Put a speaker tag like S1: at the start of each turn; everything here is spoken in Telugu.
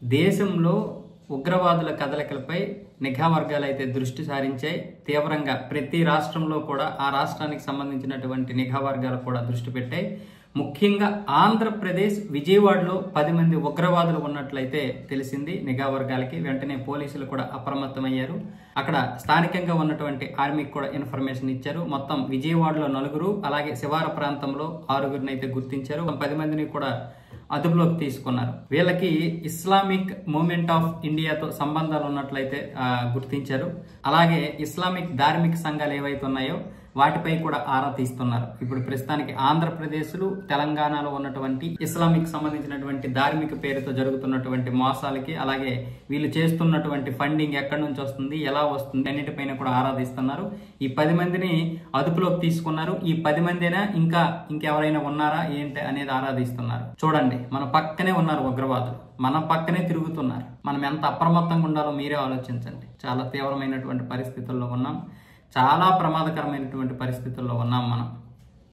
S1: దేశంలో ఉగ్రవాదుల కదలికలపై నిఘా వర్గాలు అయితే దృష్టి సారించాయి. తీవ్రంగా ప్రతి రాష్ట్రంలో కూడా ఆ రాష్ట్రానికి సంబంధించినటువంటి నిఘా వర్గాలు కూడా దృష్టి పెట్టాయి. ముఖ్యంగా ఆంధ్రప్రదేశ్ విజయవాడలో 10 మంది ఉగ్రవాదులు ఉన్నట్లయితే తెలిసింది నిఘా వర్గాలకి. వెంటనే పోలీసులు కూడా అప్రమత్తమయ్యారు. అక్కడ స్థానికంగా ఉన్నటువంటి ఆర్మీకి కూడా ఇన్ఫర్మేషన్ ఇచ్చారు. మొత్తం విజయవాడలో 4, అలాగే శివార ప్రాంతంలో 6గురిని అయితే గుర్తించారు. 10 మందిని కూడా అదుపులోకి తీసుకున్నారు. వీళ్ళకి ఇస్లామిక్ మూవ్మెంట్ ఆఫ్ ఇండియాతో సంబంధాలు ఉన్నట్లయితే గుర్తించారు. అలాగే ఇస్లామిక్ ధార్మిక సంఘాలు ఏవైతే ఉన్నాయో వాటిపై కూడా ఆరా తీస్తున్నారు. ఇప్పుడు ప్రస్తుతానికి ఆంధ్రప్రదేశ్లో తెలంగాణలో ఉన్నటువంటి ఇస్లామిక్ సంబంధించినటువంటి ధార్మిక పేరుతో జరుగుతున్నటువంటి మోసాలకి, అలాగే వీళ్ళు చేస్తున్నటువంటి ఫండింగ్ ఎక్కడి నుంచి వస్తుంది, ఎలా వస్తుంది అన్నిటిపైన కూడా ఆరా తీస్తున్నారు. ఈ 10 మందిని అదుపులోకి తీసుకున్నారు. ఈ 10 మందినా ఇంకెవరైనా ఉన్నారా ఏంటి అనేది ఆరా తీస్తున్నారు. చూడండి, మన పక్కనే ఉన్నారు ఉగ్రవాదులు, మన పక్కనే తిరుగుతున్నారు. మనం ఎంత అప్రమత్తంగా ఉండాలో మీరే ఆలోచించండి. చాలా తీవ్రమైనటువంటి పరిస్థితుల్లో ఉన్నాం. చాలా ప్రమాదకరమైనటువంటి పరిస్థితుల్లో ఉన్నాం మనం.